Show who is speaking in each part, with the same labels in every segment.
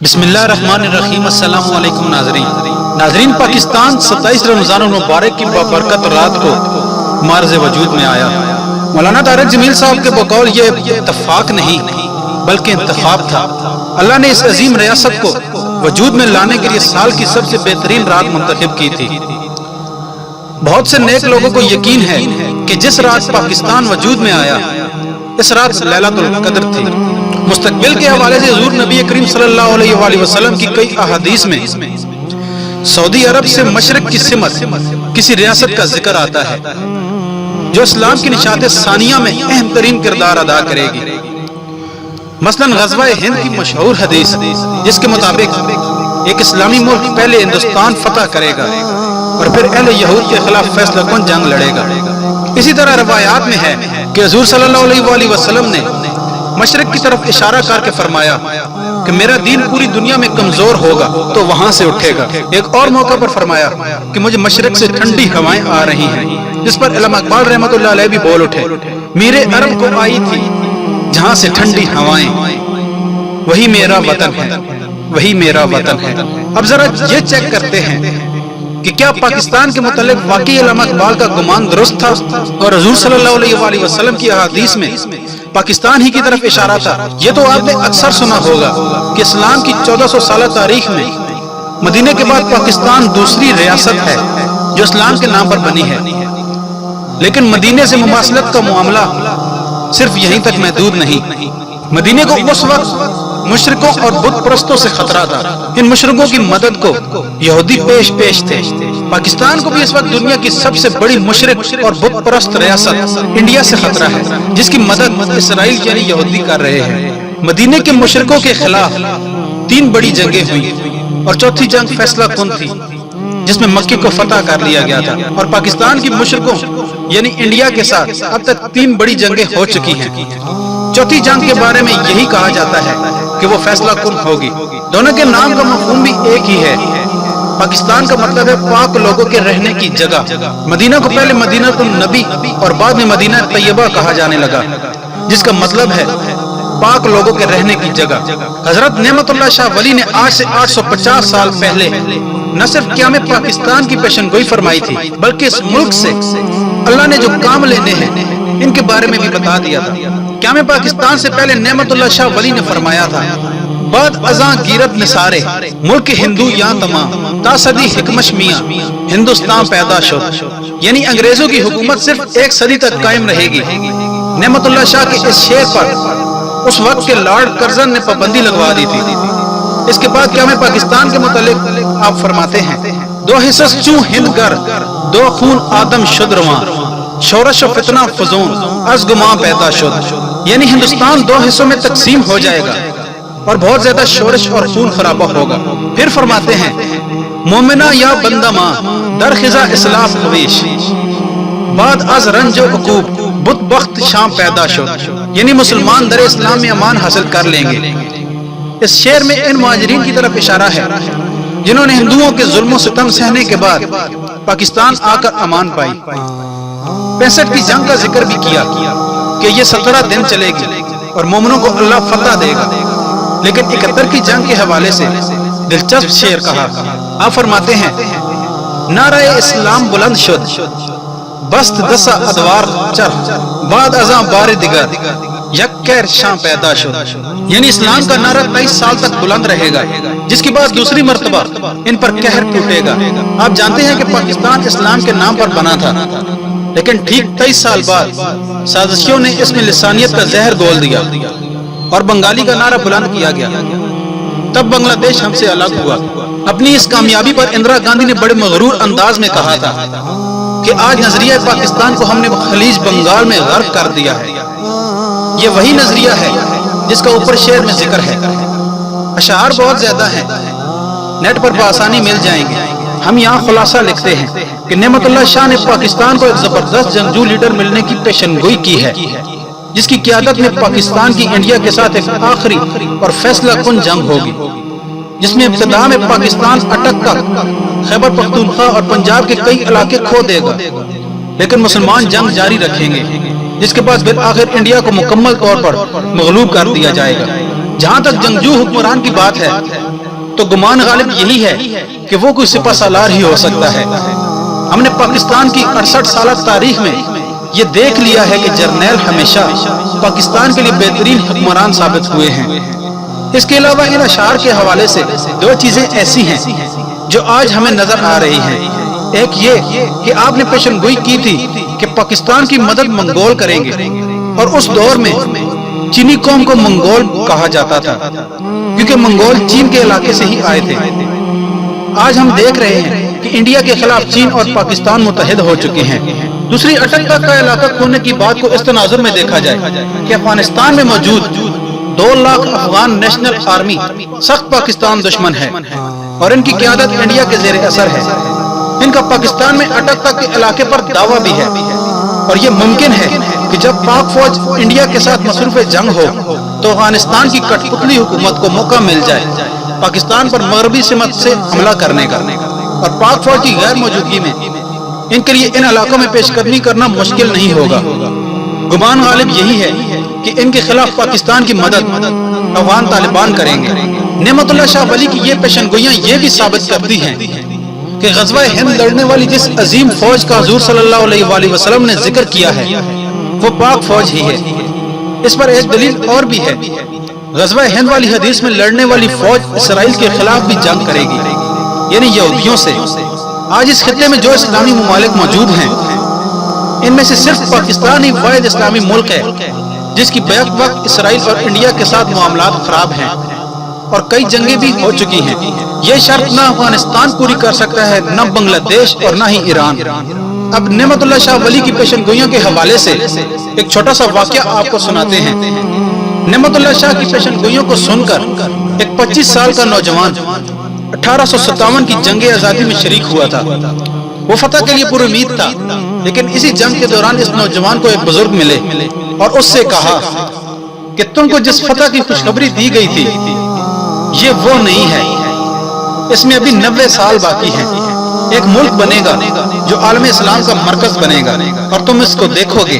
Speaker 1: بسم اللہ الرحمن الرحیم۔ السلام علیکم ناظرین، پاکستان 27 رمضان المبارک کی بابرکت رات کو معرض وجود میں آیا۔ مولانا طارق جمیل صاحب کے بقول یہ اتفاق نہیں بلکہ انتخاب تھا۔ اللہ نے اس عظیم ریاست کو وجود میں لانے کے لیے سال کی سب سے بہترین رات منتخب کی تھی۔ بہت سے نیک لوگوں کو یقین ہے کہ جس رات پاکستان وجود میں آیا اس رات لیلۃ القدر تھی۔ مستقبل کے حوالے سے حضور نبی کریم صلی اللہ علیہ وآلہ وسلم کی کئی احادیث میں سعودی عرب سے مشرق کی سمت کسی ریاست کا ذکر آتا ہے جو اسلام کی نشاط ثانیہ میں اہم ترین کردار ادا کرے گی۔ مثلا غزوہ ہند کی مشہور حدیث جس کے مطابق ایک اسلامی ملک پہلے ہندوستان فتح کرے گا اور پھر اہل یہود کے خلاف فیصلہ کن جنگ لڑے گا۔ اسی طرح روایات میں ہے کہ حضور صلی اللہ علیہ وآلہ وسلم نے مشرق کی طرف اشارہ کر کے فرمایا کہ میرا دین پوری دنیا میں کمزور ہوگا تو وہاں سے اٹھے گا۔ ایک اور موقع پر فرمایا کہ مجھے مشرق سے ٹھنڈی ہوائیں آ رہی ہیں، جس پر علامہ اقبال رحمۃ اللہ علیہ بھی بول اٹھے، میرے عرب کو آئی تھی جہاں سے ٹھنڈی ہوائیں، وہی میرا وطن ہے، وہی میرا وطن ہے۔ اب ذرا یہ چیک کرتے ہیں کہ کیا پاکستان کے متعلق واقعی علامہ اقبال کا گمان درست تھا اور حضور صلی اللہ علیہ وآلہ وسلم کی احادیث میں پاکستان ہی کی طرف اشارہ تھا۔ یہ تو آپ نے اکثر سنا ہوگا کہ اسلام کی 1400 سالہ تاریخ میں مدینے کے بعد پاکستان دوسری ریاست ہے جو اسلام کے نام پر بنی ہے، لیکن مدینے سے مماثلت کا معاملہ صرف یہیں تک محدود نہیں۔ مدینے کو اس وقت مشرکوں اور بت پرستوں سے خطرہ تھا۔ ان مشرکوں کی مدد کو یہودی پیش تھے۔ پاکستان کو بھی اس وقت دنیا کی سب سے بڑی مشرک اور بت پرست ریاست انڈیا سے خطرہ ہے، جس کی مدد اسرائیل یعنی یہودی کر رہے ہیں۔ مدینے کے مشرکوں کے خلاف 3 بڑی جنگیں ہوئی اور چوتھی جنگ فیصلہ کن تھی جس میں مکے کو فتح کر لیا گیا تھا، اور پاکستان کی مشرکوں یعنی انڈیا کے ساتھ اب تک 3 بڑی جنگیں ہو چکی ہیں۔ چوتھی جنگ کے بارے میں یہی کہا جاتا ہے کہ وہ فیصلہ کن ہوگی۔ دونوں کے نام کا مفہوم بھی ایک ہی ہے۔ پاکستان کا مطلب ہے پاک لوگوں کے رہنے کی جگہ۔ مدینہ کو پہلے مدینہ النبی اور بعد میں مدینہ طیبہ کہا جانے لگا، جس کا مطلب ہے پاک لوگوں کے رہنے کی جگہ۔ حضرت نعمت اللہ شاہ ولی نے آج سے 850 سال پہلے نہ صرف قیام پاکستان کی پیشن گوئی فرمائی تھی بلکہ اس ملک سے اللہ نے جو کام لینے ہیں ان کے بارے میں بھی بتا دیا تھا۔ قیام پاکستان سے پہلے نعمت اللہ شاہ ولی نے فرمایا تھا، بعد ازاں گیرت نثارے ملک ہندو یا تمام تا صدی حکمش میاں ہندوستان پیدا شد، یعنی انگریزوں کی حکومت صرف 1 صدی تک قائم رہے گی۔ نعمت اللہ شاہ کے اس شعر پر اس وقت کے لارڈ کرزن نے پابندی لگوا دی تھی۔ اس کے بعد قیام پاکستان کے متعلق آپ فرماتے ہیں، 2 حصص چوں ہند گر 2 خون آدم شد رواں شورش و فتنہ فزون از گماں پیدا شد، یعنی ہندوستان 2 حصوں میں تقسیم ہو جائے گا اور بہت زیادہ شورش اور خون خرابہ ہوگا۔ پھر فرماتے ہیں، مومنہ یا بندہ ماں در خزا اسلاف خویش بعد از رنج و عقوب بت بخت شام پیدا شد، یعنی مسلمان در اسلام میں امان حاصل کر لیں گے۔ اس شعر میں ان مہاجرین کی طرف اشارہ ہے جنہوں نے ہندوؤں کے ظلم و ستم سہنے کے بعد پاکستان آ کر امان پائی۔ 65 کی جنگ کا ذکر بھی کیا کہ یہ 17 دن چلے گی اور مومنوں کو اللہ فتح دے گا، لیکن 71 کی جنگ کے حوالے سے دلچسپ شعر کہا۔ آپ فرماتے ہیں، نعرہ اسلام بلند شد بست دسا ادوار چر بعد ازاں بار دیگر یک کیر شاں پیدا شد، یعنی اسلام کا نعرہ 23 سال تک بلند رہے گا، جس کے بعد دوسری مرتبہ ان پر قہر ٹوٹے گا۔ آپ جانتے ہیں کہ پاکستان اسلام کے نام پر بنا تھا، لیکن ٹھیک 23 سال بعد سازشیوں نے اس میں لسانیت کا زہر گھول دیا اور بنگالی کا نعرہ بلند کیا گیا۔ تب بنگلہ دیش ہم سے الگ ہوا۔ اپنی اس کامیابی پر اندرا گاندھی نے بڑے مغرور انداز میں کہا تھا کہ آج نظریہ پاکستان کو ہم نے خلیج بنگال میں غرق کر دیا ہے۔ یہ وہی نظریہ ہے جس کا اوپر شعر میں ذکر ہے۔ اشعار بہت زیادہ ہیں، نیٹ پر بآسانی مل جائیں گے۔ ہم یہاں خلاصہ لکھتے ہیں کہ نعمت اللہ شاہ نے پاکستان کو ایک زبردست جنگجو لیڈر ملنے کی پیشن گوئی کی ہے، جس کی قیادت میں پاکستان کی انڈیا کے ساتھ ایک آخری اور فیصلہ کن جنگ ہوگی، جس میں ابتدا میں پاکستان اٹک کر خیبر پختونخوا اور پنجاب کے کئی علاقے کھو دے گا، لیکن مسلمان جنگ جاری رکھیں گے، جس کے بعد بالآخر انڈیا کو مکمل طور پر مغلوب کر دیا جائے گا۔ جہاں تک جنگجو حکمران کی بات ہے تو گمان غالب یہی ہے کہ وہ کوئی سپہ سالار ہی ہو سکتا ہے۔ ہم نے پاکستان کی 68 سالہ تاریخ میں یہ دیکھ لیا ہے کہ جرنیل ہمیشہ پاکستان کے لیے بہترین حکمران ثابت ہوئے ہیں۔ اس کے علاوہ ان اشعار کے حوالے سے دو چیزیں ایسی ہیں جو آج ہمیں نظر آ رہی ہیں۔ ایک یہ کہ آپ نے پیشن گوئی کی تھی کہ پاکستان کی مدد منگول کریں گے، اور اس دور میں چینی قوم کو منگول کہا جاتا تھا کیونکہ منگول چین کے علاقے سے ہی آئے تھے۔ آج ہم دیکھ رہے ہیں کہ انڈیا کے خلاف چین اور پاکستان متحد ہو چکے ہیں۔ دوسری اٹک کا علاقہ کھونے کی بات کو اس تناظر میں دیکھا جائے کہ افغانستان میں موجود 2 لاکھ افغان نیشنل آرمی سخت پاکستان دشمن ہے اور ان کی قیادت انڈیا کے زیر اثر ہے۔ ان کا پاکستان میں اٹک تک کے علاقے پر دعویٰ بھی ہے، اور یہ ممکن ہے کہ جب پاک فوج انڈیا کے ساتھ مصروف جنگ ہو تو افغانستان کی کٹ پتلی حکومت کو موقع مل جائے پاکستان پر مغربی سمت سے حملہ کرنے کا، اور پاک فوج کی غیر موجودگی میں ان کے لیے ان علاقوں میں پیش قدمی کرنا مشکل نہیں ہوگا۔ گمان غالب یہی ہے کہ ان کے خلاف پاکستان کی مدد افغان طالبان کریں گے۔ نعمت اللہ شاہ ولی کی یہ پیشن گوئیاں یہ بھی ثابت کرتی ہیں کہ غزوہ ہند لڑنے والی جس عظیم فوج کا حضور صلی اللہ علیہ وآلہ وسلم نے ذکر کیا ہے وہ پاک فوج ہی ہے۔ اس پر ایک دلیل اور بھی ہے۔ غزوہ ہند والی حدیث میں لڑنے والی فوج اسرائیل کے خلاف بھی جنگ کرے گی، یعنی یہودیوں سے۔ آج اس خطے میں جو اسلامی ممالک موجود ہیں ان میں سے صرف پاکستان ہی واحد اسلامی ملک ہے جس کی بیک وقت اسرائیل اور انڈیا کے ساتھ معاملات خراب ہیں اور کئی جنگیں بھی ہو چکی ہیں۔ یہ شرط نہ افغانستان پوری کر سکتا ہے، نہ بنگلہ دیش اور نہ ہی ایران۔ اب نعمت اللہ شاہ ولی کی پیشن گوئیوں کے حوالے سے ایک چھوٹا سا واقعہ آپ کو سناتے ہیں۔ نعمت اللہ شاہ کی پیشن گوئیوں کو سن کر ایک 25 سال کا نوجوان 1857 کی جنگ آزادی میں شریک ہوا تھا۔ وہ فتح کے لیے پر امید تھا، لیکن اسی جنگ کے دوران اس نوجوان کو ایک بزرگ ملے اور اس سے کہا کہ تم کو جس فتح کی خوشخبری دی گئی تھی یہ وہ نہیں ہے، اس میں ابھی 90 سال باقی ہیں۔ ایک ملک بنے گا جو عالم اسلام کا مرکز بنے گا اور تم اس کو دیکھو گے۔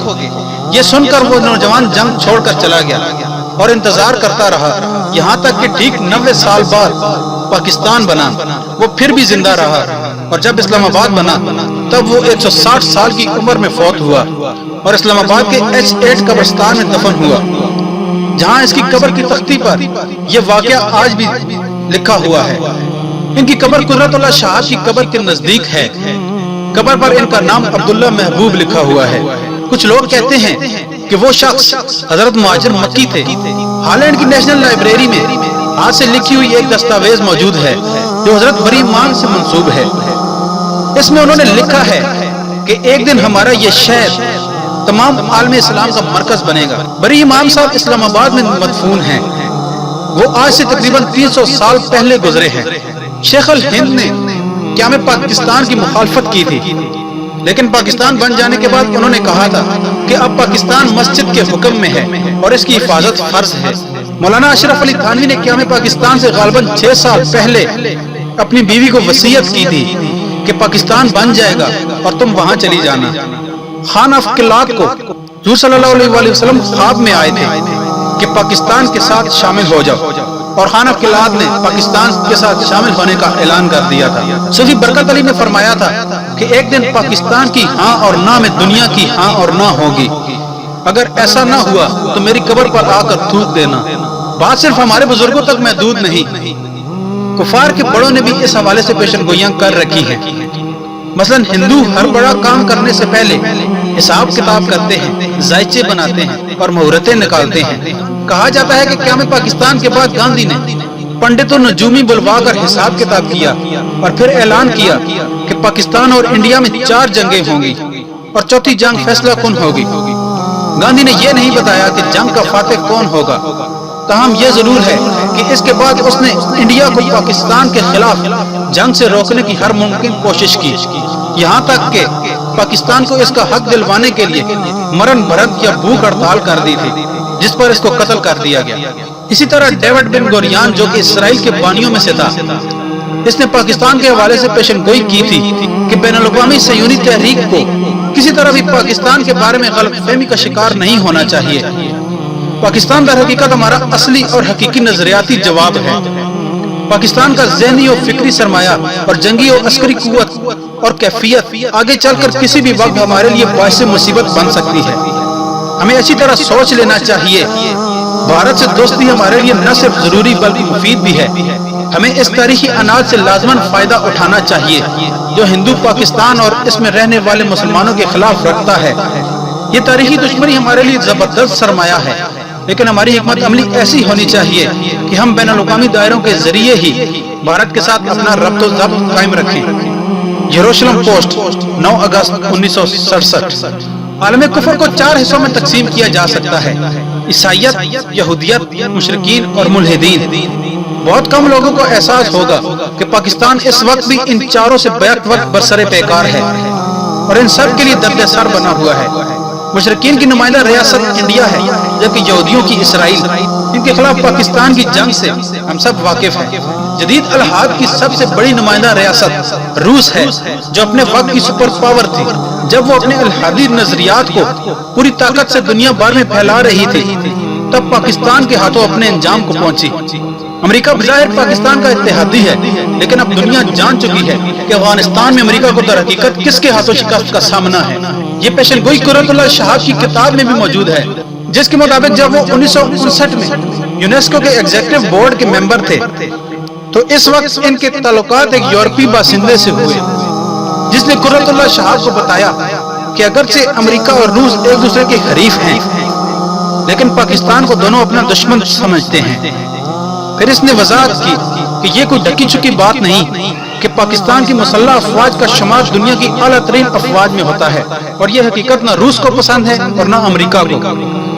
Speaker 1: یہ سن کر وہ نوجوان جنگ چھوڑ کر چلا گیا اور انتظار کرتا رہا یہاں تک کہ ٹھیک 90 سال بعد پاکستان بنا۔ وہ پھر بھی زندہ رہا اور جب اسلام آباد بنا تب وہ 160 سال کی عمر میں فوت ہوا اور اسلام آباد کے H8 قبرستان میں دفن ہوا، جہاں اس کی قبر کی تختی پر یہ واقعہ آج بھی لکھا ہوا ہے۔ ان کی قبر قدرت اللہ شاہ کی قبر کے نزدیک ہے۔ قبر پر ان کا نام عبداللہ محبوب لکھا ہوا ہے۔ کچھ لوگ کہتے ہیں کہ وہ شخص حضرت مہاجر مکی تھے۔ ہالینڈ کی نیشنل لائبریری میں ہاتھ سے لکھی ہوئی ایک دستاویز موجود ہے جو حضرت بری امام سے منسوب ہے۔ اس میں انہوں نے لکھا ہے کہ ایک دن ہمارا یہ شہر تمام عالم اسلام کا مرکز بنے گا۔ بری امام صاحب اسلام آباد میں مدفون ہیں۔ وہ آج سے تقریباً 300 سال پہلے گزرے ہیں۔ شیخ الہند نے قیام پاکستان کی مخالفت کی تھی، لیکن پاکستان بن جانے کے بعد انہوں نے کہا تھا کہ اب پاکستان مسجد کے حکم میں ہے اور اس کی حفاظت فرض ہے۔ مولانا اشرف علی تھانوی نے قیام پاکستان سے غالباً 6 سال پہلے اپنی بیوی کو وصیت کی تھی کہ پاکستان بن جائے گا اور تم وہاں چلی جانا۔ خان آف قلات کو حضور صلی اللہ علیہ وآلہ وسلم خواب میں آئے تھے کہ پاکستان کے ساتھ شامل ہو جاؤ، اور خان آف قلات نے پاکستان کے ساتھ شامل ہونے کا اعلان کر دیا تھا۔ صوفی برکت علی نے فرمایا تھا کہ ایک دن پاکستان کی ہاں اور نہ میں دنیا کی ہاں اور نہ ہوگی۔ اگر ایسا نہ ہوا تو میری قبر پر آ کر تھوک دینا۔ بات صرف ہمارے بزرگوں تک محدود نہیں، کفار کے بڑوں نے بھی اس حوالے سے پیشن گوئیاں کر رکھی ہیں۔ مثلا ہندو ہر بڑا کام کرنے سے پہلے حساب کتاب کرتے ہیں، ذائچے بناتے ہیں اور مہورتیں نکالتے ہیں۔ کہا جاتا ہے کہ قیام پاکستان کے بعد گاندھی نے پنڈتوں نجومی بلوا کر حساب کتاب کیا اور پھر اعلان کیا کہ پاکستان اور انڈیا میں 4 جنگیں ہوں گی اور چوتھی جنگ فیصلہ کن ہوگی۔ گاندھی نے یہ نہیں بتایا کہ جنگ کا فاتح کون ہوگا، تاہم یہ ضرور ہے کہ اس کے بعد اس نے انڈیا کو پاکستان کے خلاف جنگ سے روکنے کی ہر ممکن کوشش کی، یہاں تک کہ پاکستان کو اس کا حق دلوانے کے لیے مرن بھرت یا بھوک ہڑتال کر دی تھی، جس پر اس کو قتل کر دیا گیا۔ اسی طرح ڈیوڈ بن گوریان جو کہ اسرائیل کے بانیوں میں سے تھا، اس نے پاکستان کے حوالے سے پیشن گوئی کی تھی کہ بین الاقوامی صہیونی تحریک کو کسی طرح بھی پاکستان کے بارے میں غلط فہمی کا شکار نہیں ہونا چاہیے۔ پاکستان در حقیقت ہمارا اصلی اور حقیقی نظریاتی جواب ہے۔ پاکستان کا ذہنی اور فکری سرمایہ اور جنگی اور عسکری قوت اور کیفیت آگے چل کر کسی بھی وقت ہمارے لیے باعث مصیبت بن سکتی ہے۔ ہمیں اچھی طرح سوچ لینا چاہیے۔ بھارت سے دوستی ہمارے لیے نہ صرف ضروری بلکہ مفید بھی ہے۔ ہمیں اس تاریخی اناج سے لازماً فائدہ اٹھانا چاہیے جو ہندو پاکستان اور اس میں رہنے والے مسلمانوں کے خلاف رکھتا ہے۔ یہ تاریخی دشمنی ہمارے لیے زبردست سرمایہ ہے، لیکن ہماری حکمت عملی ایسی ہونی چاہیے کہ ہم بین الاقوامی دائروں کے ذریعے ہی بھارت کے ساتھ اپنا ربط و ضبط قائم رکھیں۔ یروشلم پوسٹ 9 اگست 1967۔ عالم کفر کو 4 حصوں میں تقسیم کیا جا سکتا ہے: عیسائیت، یہودیت، مشرکین اور ملحدین۔ بہت کم لوگوں کو احساس ہوگا کہ پاکستان اس وقت بھی ان چاروں سے بیک وقت برسر پیکار ہے اور ان سب کے لیے درد سر بنا ہوا ہے۔ مشرکین کی نمائندہ ریاست انڈیا ہے، جبکہ یہودیوں کی اسرائیل۔ ان کے خلاف پاکستان کی جنگ سے ہم سب واقف ہیں۔ جدید الحاد کی سب سے بڑی نمائندہ ریاست روس ہے، جو اپنے وقت کی سپر پاور تھی جب وہ اپنے الحادی نظریات کو پوری طاقت سے دنیا بھر میں پھیلا رہی تھی، تب پاکستان کے ہاتھوں اپنے انجام کو پہنچی۔ امریکہ بظاہر پاکستان کا اتحادی ہے، لیکن اب دنیا جان چکی ہے کہ افغانستان میں امریکہ کو در حقیقت کس کے ہاتھوں شکست کا سامنا ہے۔ یہ پیشن گوئی قرۃ اللہ شہاب کی کتاب میں بھی موجود ہے، جس کے مطابق جب وہ 1959 میں یونیسکو کے ایگزیکٹو بورڈ کے ممبر تھے تو اس وقت ان کے تعلقات ایک یورپی باشندے سے ہوئے، جس نے قرۃ اللہ شہاب کو بتایا کہ اگرچہ امریکہ اور روس ایک دوسرے کے حریف ہیں، لیکن پاکستان کو دونوں اپنا دشمن سمجھتے ہیں۔ پھر اس نے وضاحت کی کہ یہ کوئی ڈھکی چھپی بات نہیں کہ پاکستان کی مسلح افواج کا شمار دنیا کی اعلیٰ ترین افواج میں ہوتا ہے، اور یہ حقیقت نہ روس کو پسند ہے اور نہ امریکہ کو۔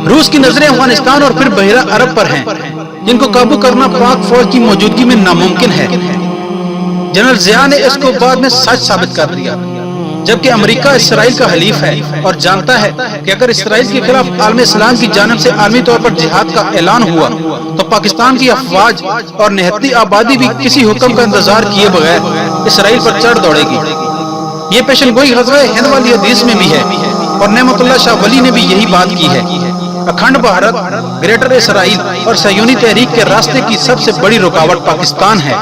Speaker 1: روس کی نظریں افغانستان اور پھر بحیرہ عرب پر ہیں، جن کو قابو کرنا پاک فوج کی موجودگی میں ناممکن ہے۔ جنرل ضیاء نے اس کو بعد میں سچ ثابت کر دیا، جبکہ امریکہ اسرائیل کا حلیف ہے اور جانتا ہے کہ اگر اسرائیل کے خلاف عالم اسلام کی جانب سے عالمی طور پر جہاد کا اعلان ہوا تو پاکستان کی افواج اور نہتی آبادی بھی کسی حکم کا انتظار کیے بغیر اسرائیل پر چڑھ دوڑے گی۔ یہ پیشن گوئی غزوہ ہند والی حدیث میں بھی ہے، اور نعمت اللہ شاہ ولی نے بھی یہی بات کی ہے۔ اکھنڈ بھارت، گریٹر اسرائیل اور صہیونی تحریک کے راستے کی سب سے بڑی رکاوٹ پاکستان ہے۔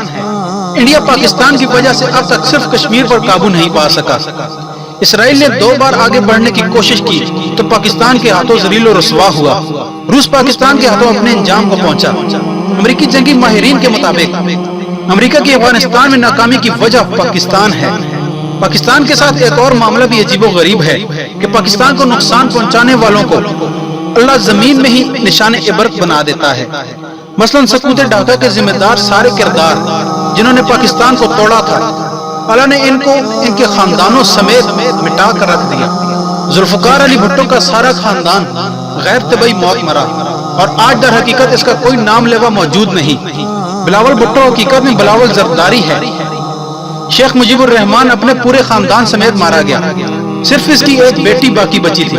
Speaker 1: انڈیا پاکستان کی وجہ سے اب تک صرف کشمیر پر قابو نہیں پا سکا۔ اسرائیل نے 2 بار آگے بڑھنے کی کوشش کی تو پاکستان کے ہاتھوں ذلیل و رسوا ہوا۔ روس پاکستان کے ہاتھوں اپنے انجام کو پہنچا۔ امریکی جنگی ماہرین کے مطابق امریکہ کی افغانستان میں ناکامی کی وجہ پاکستان ہے۔ پاکستان کے ساتھ ایک اور معاملہ بھی عجیب و غریب ہے کہ پاکستان کو نقصان پہنچانے والوں کو اللہ زمین میں ہی نشان عبرت بنا دیتا ہے۔ مثلاً سقوط ڈھاکہ کے ذمہ دار سارے کردار جنہوں نے پاکستان کو توڑا تھا، اللہ نے ان کو ان کے خاندانوں سمیت مٹا کر رکھ دیا۔ ذوالفقار علی بھٹو کا سارا خاندان غیر طبعی موت مرا، اور آج در حقیقت اس کا کوئی نام لیوا موجود نہیں۔ بلاول بھٹو حقیقت میں بلاول زرداری ہے۔ شیخ مجیب الرحمان اپنے پورے خاندان سمیت مارا گیا، صرف اس کی ایک بیٹی باقی بچی تھی۔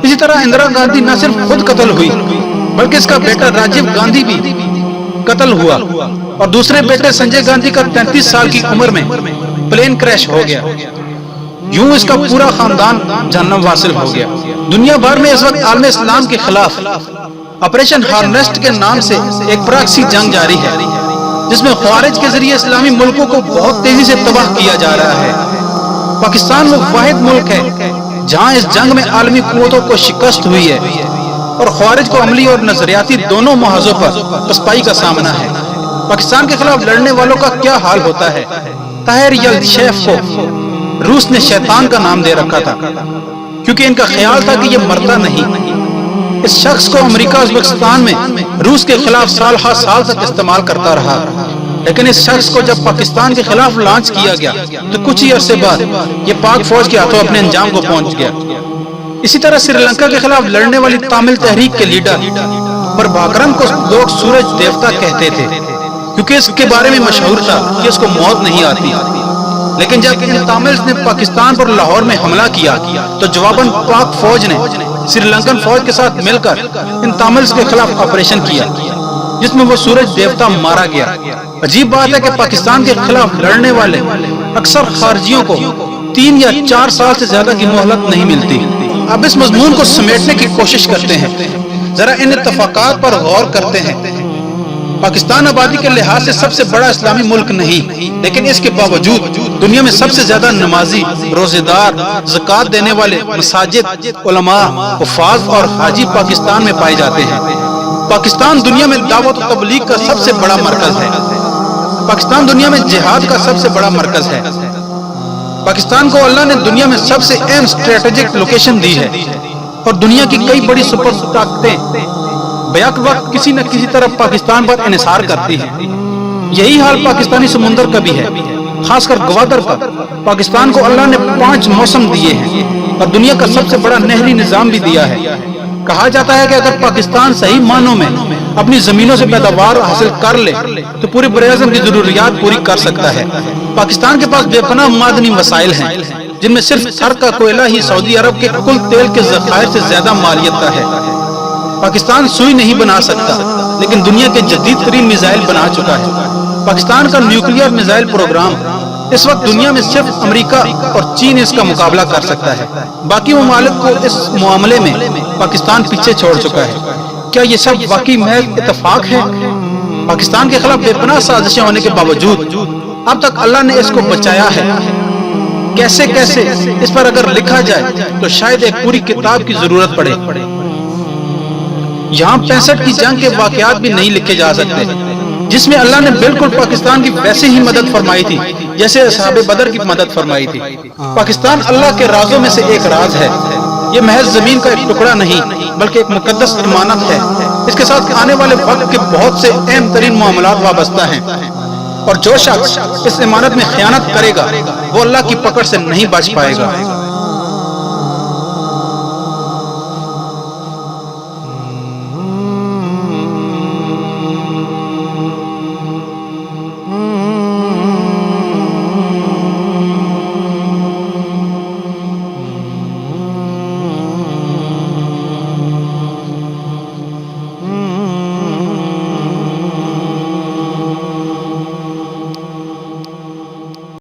Speaker 1: اسی طرح اندرا گاندھی نہ صرف خود قتل ہوئی بلکہ اس کا بیٹا راجیو گاندھی بھی قتل ہوا، اور دوسرے بیٹے سنجے گاندھی کا 33 سال کی عمر میں پلین کریش ہو گیا۔ یوں اس کا پورا خاندان جہنم واصل ہو گیا۔ دنیا بھر میں اس وقت عالم اسلام کے خلاف آپریشن ہارنسٹ کے نام سے ایک پراکسی جنگ جاری ہے، جس میں خوارج کے ذریعے اسلامی ملکوں کو بہت تیزی سے تباہ کیا جا رہا ہے۔ پاکستان وہ واحد ملک ہے جہاں اس جنگ میں عالمی قوتوں کو شکست ہوئی ہے، اور خوارج کو عملی اور نظریاتی دونوں محاذوں پر پسپائی کا سامنا ہے۔ پاکستان کے خلاف لڑنے والوں کا کیا حال ہوتا ہے؟ طاہر یلدشیف کو روس نے شیطان کا نام دے رکھا تھا، کیونکہ ان کا خیال تھا کہ یہ مرتا نہیں۔ اس شخص کو امریکہ ازبکستان میں روس کے خلاف سال ہر سال تک استعمال کرتا رہا، لیکن اس شخص کو جب پاکستان کے خلاف لانچ کیا گیا تو کچھ ہی عرصے بعد یہ پاک فوج کے ہاتھوں اپنے انجام کو پہنچ گیا۔ اسی طرح سری لنکا کے خلاف لڑنے والی تامل تحریک کے لیڈر پربھاکرم کو لوگ سورج دیوتا کہتے تھے، کیونکہ اس کے بارے میں مشہور تھا کہ اس کو موت نہیں آتی۔ لیکن جب ان تاملز نے پاکستان پر لاہور میں حملہ کیا تو جواباً پاک فوج نے سری لنکن فوج کے ساتھ مل کر ان تاملز کے خلاف آپریشن کیا، جس میں وہ سورج دیوتا مارا گیا۔ عجیب بات ہے کہ پاکستان کے خلاف لڑنے والے اکثر خارجیوں کو 3 یا 4 سال سے زیادہ کی مہلت نہیں ملتی۔ اب اس مضمون کو سمیٹنے کی کوشش کرتے ہیں۔ ذرا ان اتفاقات پر غور کرتے ہیں۔ پاکستان آبادی کے لحاظ سے سب سے بڑا اسلامی ملک نہیں، لیکن اس کے باوجود دنیا میں سب سے زیادہ نمازی، روزے دار، زکوٰۃ دینے والے، مساجد، علماء، حفاظ اور حاجی پاکستان میں پائے جاتے ہیں۔ پاکستان دنیا میں دعوت و تبلیغ کا سب سے بڑا مرکز ہے۔ پاکستان دنیا میں جہاد کا سب سے بڑا مرکز ہے۔ پاکستان کو اللہ نے دنیا میں سب سے اہم اسٹریٹجک لوکیشن دی ہے، اور دنیا کی کئی بڑی سپر طاقتیں بیک وقت کسی نہ کسی طرح پاکستان پر انحصار کرتی ہیں۔ یہی حال پاکستانی سمندر کا بھی ہے، خاص کر گوادر کا۔ پاکستان کو اللہ نے 5 موسم دیے ہیں اور دنیا کا سب سے بڑا نہری نظام بھی دیا ہے۔ کہا جاتا ہے کہ اگر پاکستان صحیح معنوں میں اپنی زمینوں سے پیداوار حاصل کر لے تو پورے براعظم کی ضروریات پوری کر سکتا ہے۔ پاکستان کے پاس بے پناہ معدنی وسائل ہیں، جن میں صرف تھر کا کوئلہ ہی سعودی عرب کے کل تیل کے ذخائر سے زیادہ مالیت کا ہے۔ پاکستان سوئی نہیں بنا سکتا، لیکن دنیا کے جدید ترین میزائل بنا چکا ہے۔ پاکستان کا نیوکلیئر میزائل پروگرام اس وقت دنیا میں صرف امریکہ اور چین اس کا مقابلہ کر سکتا ہے۔ باقی ممالک کو اس معاملے میں پاکستان پیچھے چھوڑ چکا ہے۔ کیا یہ سب واقعی محض اتفاق ہے؟ پاکستان کے خلاف بے پناہ سازشیں ہونے کے باوجود اب تک اللہ نے اس کو بچایا ہے۔ کیسے اس پر اگر لکھا جائے تو شاید ایک پوری کتاب کی ضرورت پڑے۔ یہاں 65 کی جنگ کے واقعات بھی نہیں لکھے جا سکتے، جس میں اللہ نے بالکل پاکستان کی ویسے ہی مدد فرمائی تھی جیسے اصحاب بدر کی مدد فرمائی تھی۔ پاکستان اللہ کے رازوں میں سے ایک راز ہے۔ یہ محض زمین کا ایک ٹکڑا نہیں بلکہ ایک مقدس امانت ہے۔ اس کے ساتھ آنے والے وقت کے بہت سے اہم ترین معاملات وابستہ ہیں، اور جو شخص اس امانت میں خیانت کرے گا وہ اللہ کی پکڑ سے نہیں بچ پائے گا۔